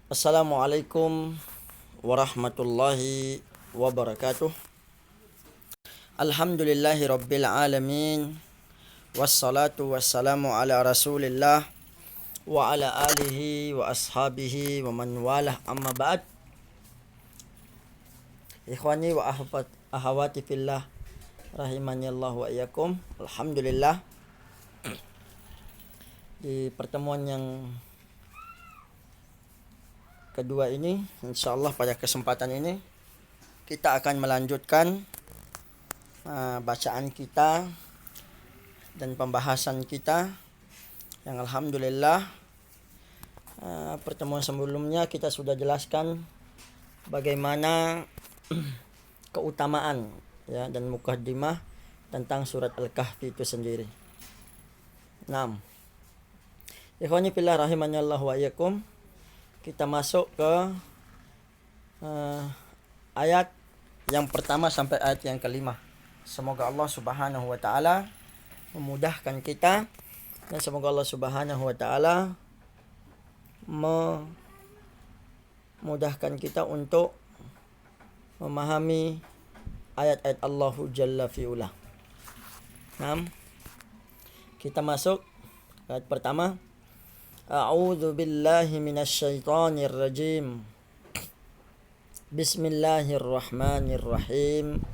Assalamualaikum warahmatullahi wabarakatuh. Alhamdulillahi rabbil alamin. Wassalatu wassalamu ala rasulillah wa ala alihi wa ashabihi wa man walah, amma ba'd. Ikhwani wa ahawati fillah, rahimani Allah wa iyyakum. Alhamdulillah, di pertemuan yang kedua ini, insyaallah pada kesempatan ini kita akan melanjutkan bacaan kita dan pembahasan kita yang alhamdulillah pertemuan sebelumnya kita sudah jelaskan bagaimana keutamaan ya dan mukaddimah tentang surat Al-Kahfi itu sendiri. Naam. Ikhwani fillah rahimani Allah wa iyyakum. Kita masuk ke ayat yang pertama sampai ayat yang kelima. Semoga Allah Subhanahu wa taala memudahkan kita dan semoga Allah Subhanahu wa taala memudahkan kita untuk memahami ayat-ayat Allahu Jalla fi'ula. Naam. Kita masuk ayat pertama. A'udzu billahi minasyaitonir rajim. Bismillahirrahmanirrahim.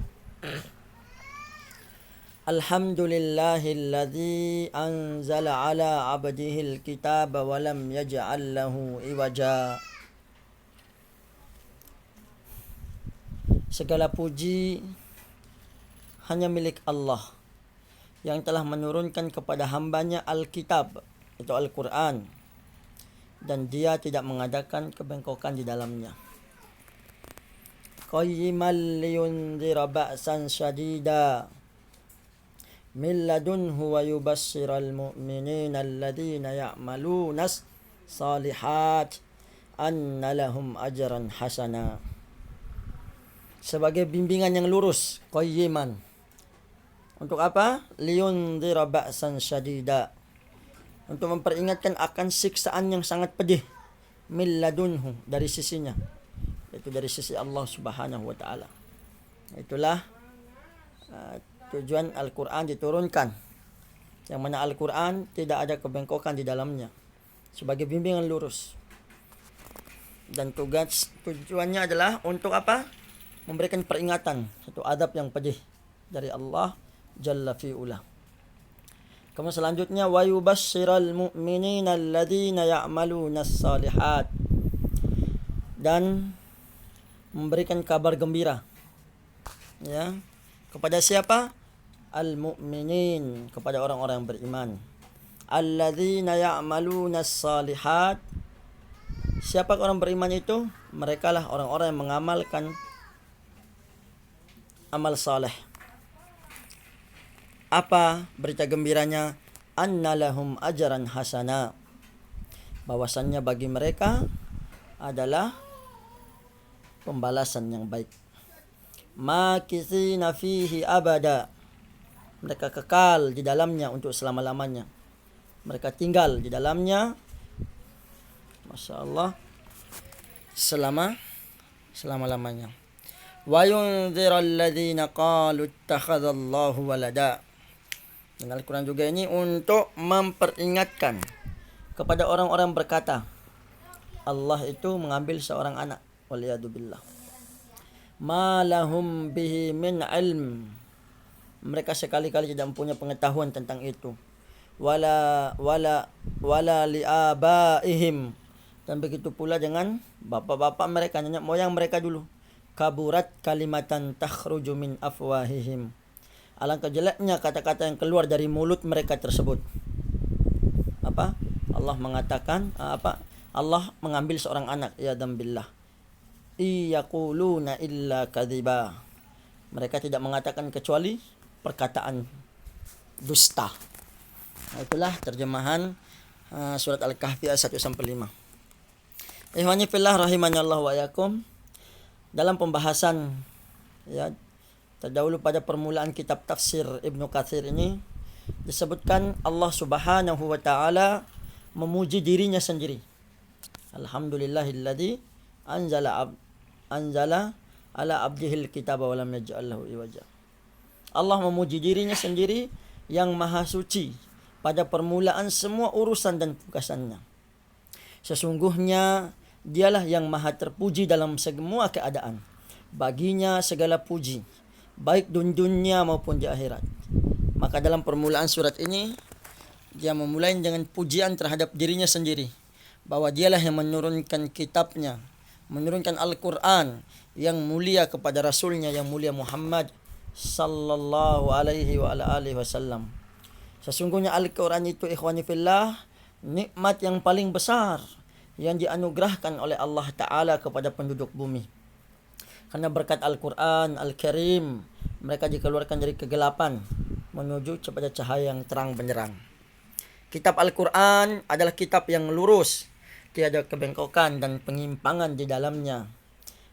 Alhamdulillahilladzi anzala ala 'abdihil kitaba wa lam yaj'al lahu iwaja. Segala puji hanya milik Allah yang telah menurunkan kepada hambanya Alkitab, itu Al-Quran, dan dia tidak mengadakan kebengkokan di dalamnya. Qayyiman liyundhira ba'san syadida min ladunhu wa yubassiral mu'minina alladhina ya'malunas salihat anna lahum ajran hasana. Sebagai bimbingan yang lurus, qayyiman. Untuk apa? Liyundhira ba'san syadida, untuk memperingatkan akan siksaan yang sangat pedih, min ladunhu, dari sisinya, itu dari sisi Allah Subhanahu wa taala. Itulah tujuan Al-Quran diturunkan, yang mana Al-Quran tidak ada kebengkokan di dalamnya, sebagai bimbingan lurus. Dan tujuannya adalah untuk apa? Memberikan peringatan satu adab yang pedih dari Allah Jalla fi'ula. Kemudian selanjutnya, wa yubassiral mu'minina alladzina ya'malunas salihat, dan memberikan kabar gembira ya kepada siapa? Al-mu'minin, kepada orang-orang yang beriman. Alladzina ya'malunas salihat, siapa orang beriman itu? Mereka lah orang-orang yang mengamalkan amal saleh. Apa berita gembiranya? Anna lahum ajran hasana, bahwasannya bagi mereka adalah pembalasan yang baik. Makithina fihi abada, mereka kekal di dalamnya untuk selama-lamanya. Mereka tinggal di dalamnya, Masya Allah, selama-lamanya. Wa yunziral ladzina qalu ittakhadallahu walada. Dan Al-Quran juga ini untuk memperingatkan kepada orang-orang berkata Allah itu mengambil seorang anak, waliyadzubillah. Ma lahum bihi min ilm, mereka sekali-kali tidak mempunyai pengetahuan tentang itu. Wala liabaihim, dan begitu pula dengan bapak-bapak mereka, nenek moyang mereka dulu. Kaburat kalimatan takhruju min afwahihim, alangkah jeleknya kata-kata yang keluar dari mulut mereka tersebut. Apa? Allah mengatakan Allah mengambil seorang anak, ya dambillah. Iyaquluna illa kadhiba, mereka tidak mengatakan kecuali perkataan dusta. Itulah terjemahan surat Al-Kahfi ayat 1 sampai 5. Ikhwani fillah rahimani Allah wa iyyakum. Dalam pembahasan ya terdahulu pada permulaan kitab tafsir Ibnu Katsir ini disebutkan Allah Subhanahu wa taala memuji dirinya sendiri. Alhamdulillahilladzi anzala ala abdihil kitaba wa lam yaj'al lahu iwaja. Allah memuji dirinya sendiri yang maha suci pada permulaan semua urusan dan tugasannya. Sesungguhnya dialah yang maha terpuji dalam semua keadaan. Baginya segala puji, baik di dunia maupun di akhirat. Maka dalam permulaan surat ini, dia memulai dengan pujian terhadap dirinya sendiri. Bahwa dialah yang menurunkan kitabnya, menurunkan Al-Quran yang mulia kepada Rasulnya yang mulia Muhammad sallallahu alaihi wa ala alihi wasallam. Sesungguhnya Al-Quran itu ikhwani fillah, nikmat yang paling besar yang dianugerahkan oleh Allah Ta'ala kepada penduduk bumi. Karena berkat Al-Quran Al-Karim, mereka dikeluarkan dari kegelapan menuju kepada cahaya yang terang benderang. Kitab Al-Quran adalah kitab yang lurus, tiada kebengkokan dan penyimpangan di dalamnya.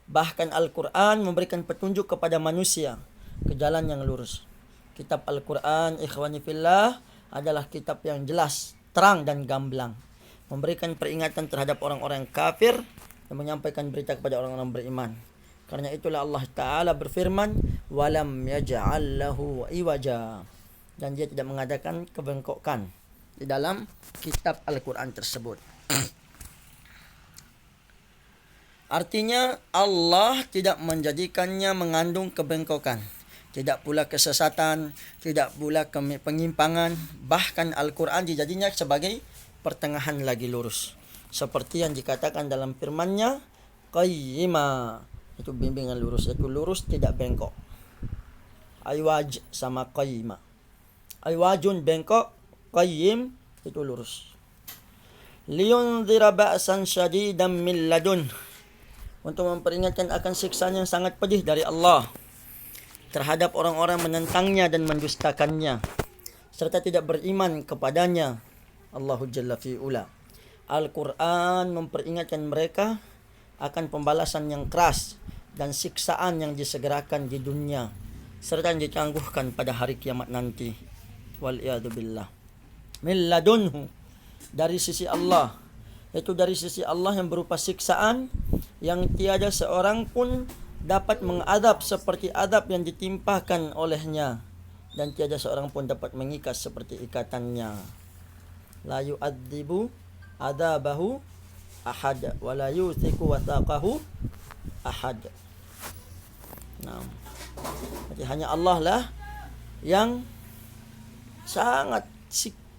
Bahkan Al-Quran memberikan petunjuk kepada manusia ke jalan yang lurus. Kitab Al-Quran ikhwani fillah adalah kitab yang jelas, terang dan gamblang, memberikan peringatan terhadap orang-orang kafir dan menyampaikan berita kepada orang-orang beriman. Karena itulah Allah Ta'ala berfirman, walam yaj'al lahu iwaja, dan dia tidak mengadakan kebengkokan di dalam kitab Al-Quran tersebut. Artinya Allah tidak menjadikannya mengandung kebengkokan, tidak pula kesesatan, tidak pula penyimpangan. Bahkan Al-Quran dijadinya sebagai pertengahan lagi lurus. Seperti yang dikatakan dalam firman-Nya, qayyima, itu bimbingan lurus, itu lurus tidak bengkok. Aywaj sama qayyima. Aywajun bengkok, qayyim itu lurus. Liyunzira ba'san syadidan min ladun, untuk memperingatkan akan siksaan yang sangat pedih dari Allah terhadap orang-orang menentangnya dan mendustakannya serta tidak beriman kepadanya. Allahu Jalla fi'ula. Al-Quran memperingatkan mereka akan pembalasan yang keras dan siksaan yang disegerakan di dunia serta yang ditangguhkan pada hari kiamat nanti. Wal'iyadu billah. Min ladunhu, dari sisi Allah. Itu dari sisi Allah yang berupa siksaan yang tiada seorang pun dapat mengadab seperti adab yang ditimpakan olehnya, dan tiada seorang pun dapat mengikat seperti ikatannya. La yu'adzibu adabahu ahad wa la yuthiqu wathaqahu ahad. Nah, jadi hanya Allah lah yang sangat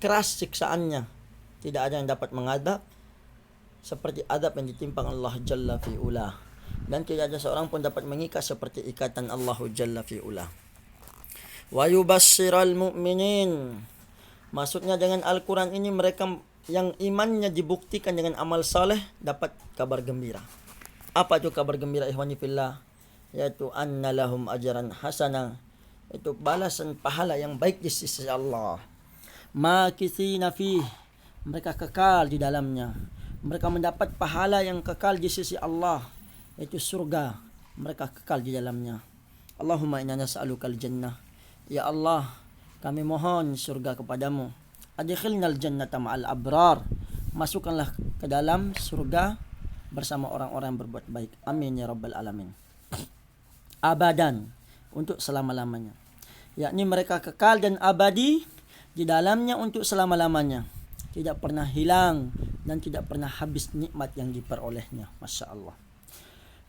keras siksaannya. Tidak ada yang dapat mengadab seperti adab yang ditimpang Allah Jalla fi'ula, dan tidak ada seorang pun dapat mengikat seperti ikatan Allah Jalla fi'ula. Wa yubassiral mu'minin, maksudnya dengan Al-Quran ini mereka yang imannya dibuktikan dengan amal saleh dapat kabar gembira. Apa itu kabar gembira ikhwani fillah? Yaitu anna lahum ajran hasanah, itu balasan pahala yang baik di sisi Allah. Makithina fih, mereka kekal di dalamnya. Mereka mendapat pahala yang kekal di sisi Allah, yaitu surga. Mereka kekal di dalamnya. Allahumma inna nas'alukal jannah. Ya Allah, kami mohon surga kepadamu. Adkhilnal jannata ma'al abrar, masukkanlah ke dalam surga bersama orang-orang yang berbuat baik. Amin ya rabbal alamin. Abadan, untuk selama-lamanya. Yakni mereka kekal dan abadi di dalamnya untuk selama-lamanya. Tidak pernah hilang dan tidak pernah habis nikmat yang diperolehnya. Masya Allah.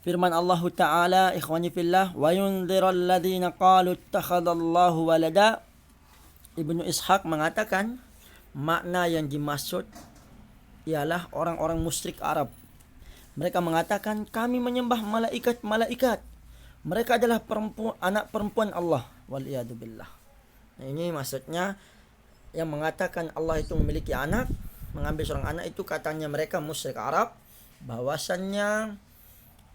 Firman Allah Ta'ala ikhwani fillah, wa yunziral ladzina qalu ittakhadallahu walada. Ibnu Ishaq mengatakan makna yang dimaksud ialah orang-orang musyrik Arab. Mereka mengatakan kami menyembah malaikat-malaikat. Mereka adalah anak perempuan Allah. Waliyadu billah. Nah, ini maksudnya yang mengatakan Allah itu memiliki anak, mengambil seorang anak, itu katanya mereka musyrik Arab, bahwasannya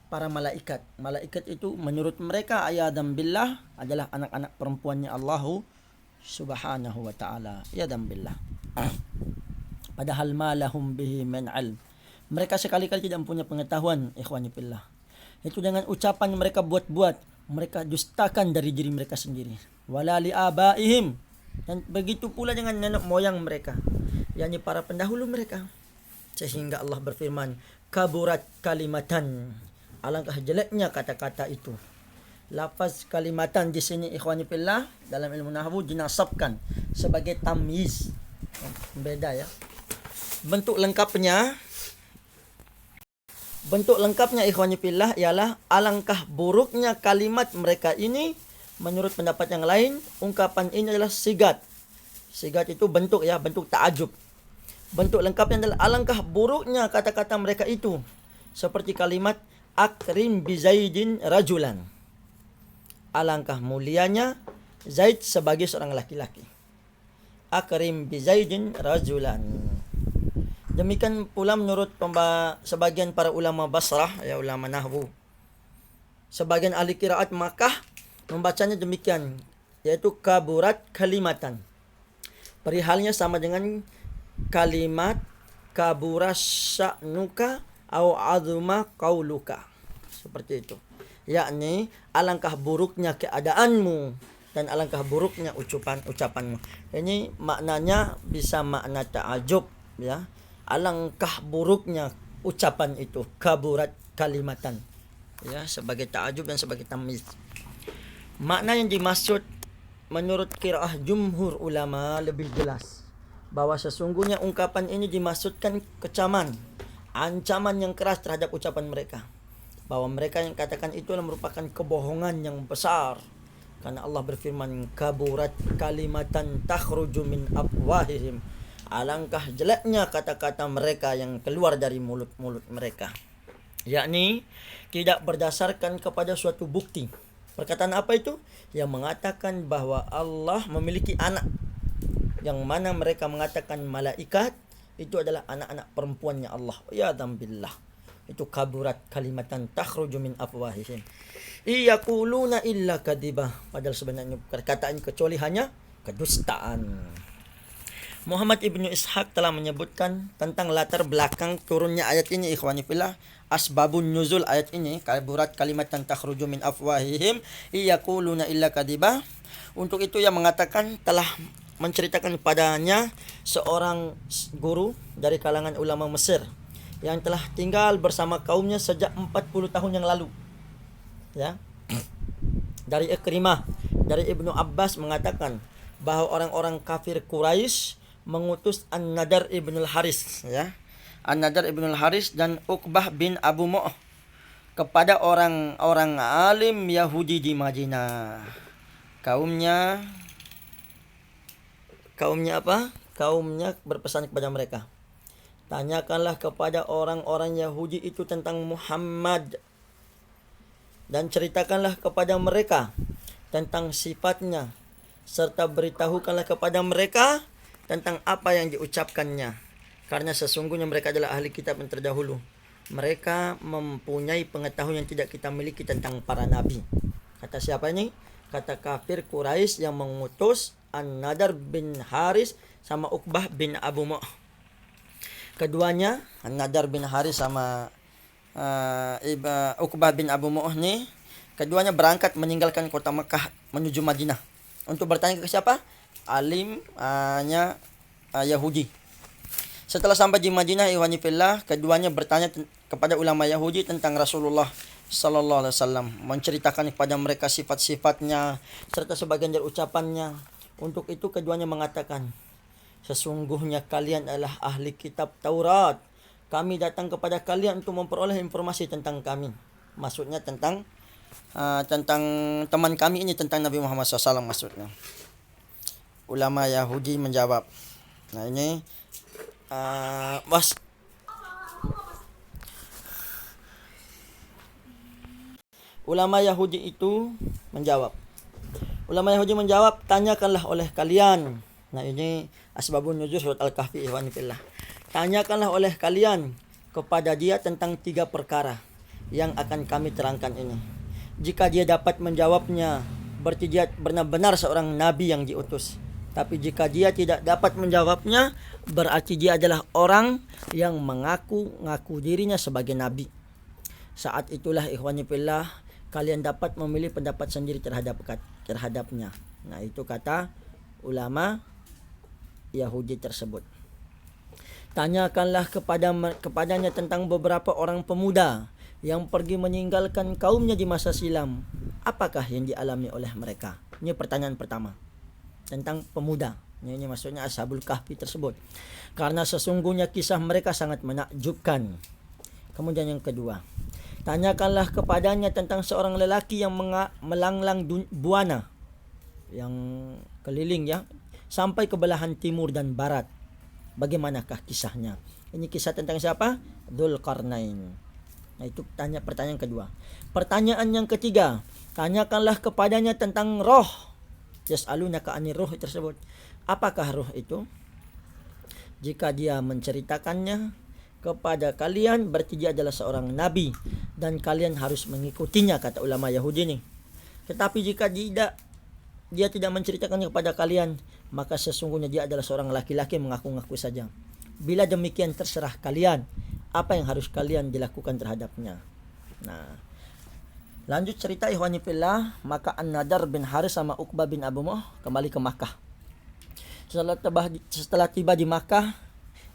para malaikat itu menurut mereka ayadam billah adalah anak-anak perempuannya Allahu subhanahu wa ta'ala. Ayadam billah. Padahal ma lahum bihi min ilm, mereka sekali-kali tidak punya pengetahuan ikhwani fillah. Itu dengan ucapan mereka buat-buat, mereka dustakan dari diri mereka sendiri. Wala li abaihim, dan begitu pula dengan nenek moyang mereka, yakni para pendahulu mereka. Sehingga Allah berfirman, kaburat kalimatan. Alangkah jeleknya kata-kata itu. Lafaz kalimatan di sini ikhwani fillah dalam ilmu nahwu dinasabkan sebagai tamyiz. Beda ya. Bentuk lengkapnya ikhwani fillah ialah alangkah buruknya kalimat mereka ini. Menurut pendapat yang lain, ungkapan ini adalah sigat. Sigat itu bentuk ya, bentuk ta'ajub. Bentuk lengkapnya adalah alangkah buruknya kata-kata mereka itu. Seperti kalimat akrim bi Zaidin rajulan. Alangkah mulianya Zaid sebagai seorang laki-laki. Akrim bi Zaidin rajulan. Demikian pula menurut sebagian para ulama Basrah, ya ulama nahwu. Sebagian ahli qiraat Makkah membacanya demikian, yaitu kaburat kalimatan. Perihalnya sama dengan kalimat kabura sya'nuka au azuma qauluka. Seperti itu. Yakni alangkah buruknya keadaanmu dan alangkah buruknya ucapanmu. Ini maknanya bisa makna ta'ajub ya. Alangkah buruknya ucapan itu, kaburat kalimatan. Ya, sebagai ta'ajub dan sebagai tamyiz. Makna yang dimaksud menurut qiraah jumhur ulama lebih jelas, bahwa sesungguhnya ungkapan ini dimaksudkan kecaman, ancaman yang keras terhadap ucapan mereka, bahwa mereka yang katakan itu merupakan kebohongan yang besar. Karena Allah berfirman, kaburat kalimatan takhruju min afwahihim. Alangkah jeleknya kata-kata mereka yang keluar dari mulut-mulut mereka. Yakni tidak berdasarkan kepada suatu bukti. Perkataan apa itu? Yang mengatakan bahwa Allah memiliki anak. Yang mana mereka mengatakan malaikat itu adalah anak-anak perempuannya Allah. Ya dzambillah. Itu kaburat kalimatan takhruju min afwahihim. Iyaquluna illa kadibah. Padahal sebenarnya perkataan kecuali hanya kedustaan. Muhammad ibnu Ishaq telah menyebutkan tentang latar belakang turunnya ayat ini ikhwani fillah. Asbabun nuzul ayat ini, kaburat kalimatan takhruju min afwahihim iyaquluna illa kadibah. Untuk itu yang mengatakan telah menceritakan padanya seorang guru dari kalangan ulama Mesir yang telah tinggal bersama kaumnya sejak 40 tahun yang lalu. Ya. Dari Ikrimah, dari Ibnu Abbas mengatakan bahwa orang-orang kafir Quraisy mengutus An-Nadar ibnul Haris, ya. An-Nadar ibnul Haris dan Uqbah bin Abu Mu'ah kepada orang-orang alim Yahudi di Madinah. Kaumnya apa? Kaumnya berpesan kepada mereka, tanyakanlah kepada orang-orang Yahudi itu tentang Muhammad dan ceritakanlah kepada mereka tentang sifatnya, serta beritahukanlah kepada mereka tentang apa yang diucapkannya, karena sesungguhnya mereka adalah ahli kitab yang terdahulu. Mereka mempunyai pengetahuan yang tidak kita miliki tentang para nabi. Kata siapa ini? Kata kafir Quraisy yang mengutus An-Nadar bin Haris sama Uqbah bin Abu Mu'ah. Keduanya, An-Nadar bin Haris sama Uqbah bin Abu Mu'ah ni, keduanya berangkat meninggalkan kota Mekah menuju Madinah untuk bertanya ke siapa? Alimnya Yahudi. Setelah sampai di Madinah, ikhwani fillah, keduanya bertanya kepada ulama Yahudi tentang Rasulullah sallallahu alaihi wasallam, menceritakan kepada mereka sifat-sifatnya serta sebagian dari ucapannya. Untuk itu keduanya mengatakan, sesungguhnya kalian adalah ahli kitab Taurat. Kami datang kepada kalian untuk memperoleh informasi tentang kami. Maksudnya tentang teman kami ini, tentang Nabi Muhammad SAW maksudnya. Ulama Yahudi menjawab. Nah ini ulama Yahudi itu menjawab. Ulama Yahudi menjawab, tanyakanlah oleh kalian. Nah ini asbabun nuzul surat Al-Kahfi ikhwani fillah. Tanyakanlah oleh kalian kepada dia tentang 3 perkara yang akan kami terangkan ini. Jika dia dapat menjawabnya, berarti dia benar-benar seorang nabi yang diutus. Tapi jika dia tidak dapat menjawabnya, berarti dia adalah orang yang mengaku dirinya sebagai nabi. Saat itulah ikhwani fillah, kalian dapat memilih pendapat sendiri terhadapnya. Nah itu kata ulama Yahudi tersebut. Tanyakanlah kepadanya tentang beberapa orang pemuda yang pergi meninggalkan kaumnya di masa silam. Apakah yang dialami oleh mereka? Ini pertanyaan pertama. Tentang pemuda. Ini maksudnya Ashabul Kahfi tersebut. Karena sesungguhnya kisah mereka sangat menakjubkan. Kemudian yang kedua. Tanyakanlah kepadanya tentang seorang lelaki yang melanglang buana. Yang keliling ya. Sampai ke belahan timur dan barat. Bagaimanakah kisahnya? Ini kisah tentang siapa? Dzulqarnain. Nah itu pertanyaan kedua. Pertanyaan yang ketiga, tanyakanlah kepadanya tentang roh. Yas'alunaka 'anir ruh tersebut. Apakah roh itu? Jika dia menceritakannya kepada kalian, berarti dia adalah seorang nabi dan kalian harus mengikutinya, kata ulama Yahudi ini. Tetapi jika dia tidak menceritakannya kepada kalian, maka sesungguhnya dia adalah seorang laki-laki mengaku-ngaku saja. Bila demikian terserah kalian apa yang harus kalian dilakukan terhadapnya. Nah, lanjut cerita ikhwani fillah, maka An-Nadar bin Haris sama Uqbah bin Abu Mu'ah kembali ke Makkah. Setelah tiba di Makkah,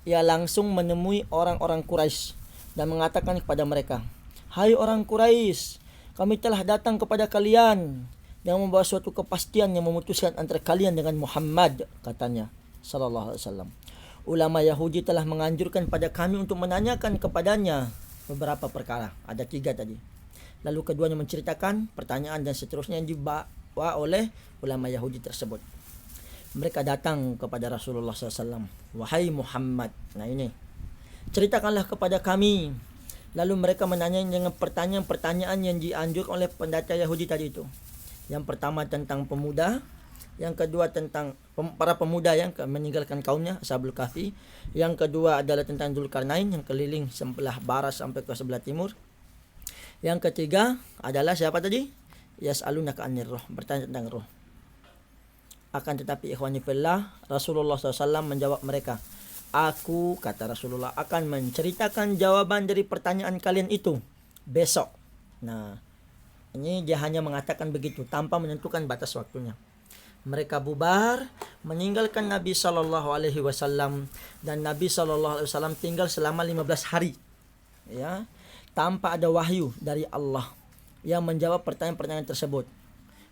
ia langsung menemui orang-orang Quraisy dan mengatakan kepada mereka, "Hai orang Quraisy, kami telah datang kepada kalian yang membawa suatu kepastian yang memutuskan antara kalian dengan Muhammad," katanya sallallahu alaihi wasallam. Ulama Yahudi telah menganjurkan pada kami untuk menanyakan kepadanya beberapa perkara. Ada 3 tadi. Lalu keduanya menceritakan pertanyaan dan seterusnya yang dibawa oleh ulama Yahudi tersebut. Mereka datang kepada Rasulullah SAW. "Wahai Muhammad," nah ini, "ceritakanlah kepada kami." Lalu mereka menanyai dengan pertanyaan-pertanyaan yang dianjurkan oleh pendeta Yahudi tadi itu. Yang pertama tentang pemuda, yang kedua tentang para pemuda yang meninggalkan kaumnya, Ashabul Kahfi. Yang kedua adalah tentang Dzulqarnain yang keliling sebelah barat sampai ke sebelah timur. Yang ketiga adalah siapa tadi? Yas'alunaka 'anir ruh, bertanya tentang roh. Akan tetapi ikhwani fillah, Rasulullah SAW menjawab mereka, "Aku," kata Rasulullah, "akan menceritakan jawaban dari pertanyaan kalian itu besok." Nah, ini dia hanya mengatakan begitu tanpa menentukan batas waktunya. Mereka bubar, meninggalkan Nabi SAW, dan Nabi SAW tinggal selama 15 hari. Ya, tanpa ada wahyu dari Allah yang menjawab pertanyaan-pertanyaan tersebut.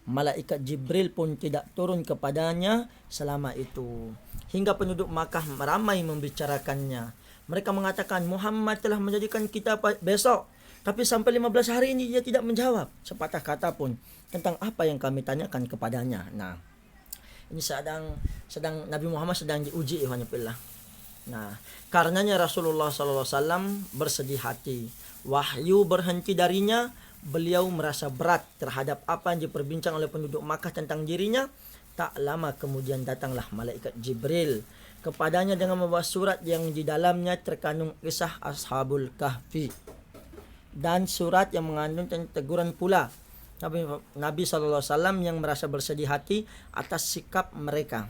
Malaikat Jibril pun tidak turun kepadanya selama itu. Hingga penduduk Makkah ramai membicarakannya. Mereka mengatakan, "Muhammad telah menjadikan kita besok. Tapi sampai 15 hari ini dia tidak menjawab sepatah kata pun tentang apa yang kami tanyakan kepadanya." Nah, ini sedang Nabi Muhammad sedang diuji ikhwan fillah. Nah, karenanya Rasulullah SAW bersedih hati. Wahyu berhenti darinya. Beliau merasa berat terhadap apa yang diperbincang oleh penduduk Makkah tentang dirinya. Tak lama kemudian datanglah malaikat Jibril kepadanya dengan membawa surat yang di dalamnya terkandung kisah Ashabul Kahfi. Dan surat yang mengandung teguran pula Nabi SAW yang merasa bersedih hati atas sikap mereka.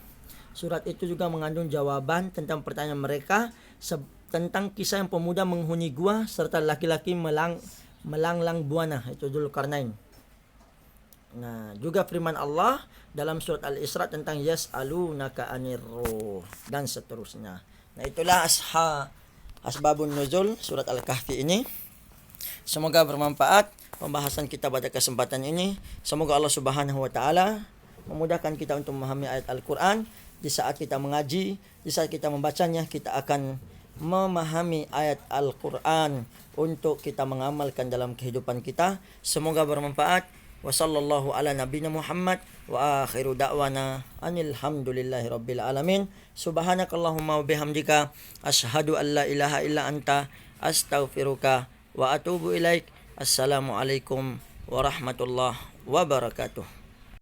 Surat itu juga mengandung jawaban tentang pertanyaan mereka tentang kisah yang pemuda menghuni gua serta laki-laki melanglang buana, itu Dzulqarnain. Nah, juga firman Allah dalam surat Al-Isra tentang Yas'alunaka 'anir ruh dan seterusnya. Nah, itulah asbabun nuzul surat Al-Kahfi ini. Semoga bermanfaat pembahasan kita pada kesempatan ini. Semoga Allah Subhanahu wa taala memudahkan kita untuk memahami ayat Al-Qur'an. Di saat kita mengaji, di saat kita membacanya, kita akan memahami ayat Al-Qur'an untuk kita mengamalkan dalam kehidupan kita. Semoga bermanfaat. Wa sallallahu ala nabiyina Muhammad wa akhiru da'wana anil hamdulillahi rabbil alamin. Subhanakallahumma wa bihamdika asyhadu an la ilaha illa anta astaghfiruka wa atubu ilaik. Assalamualaikum warahmatullahi wabarakatuh.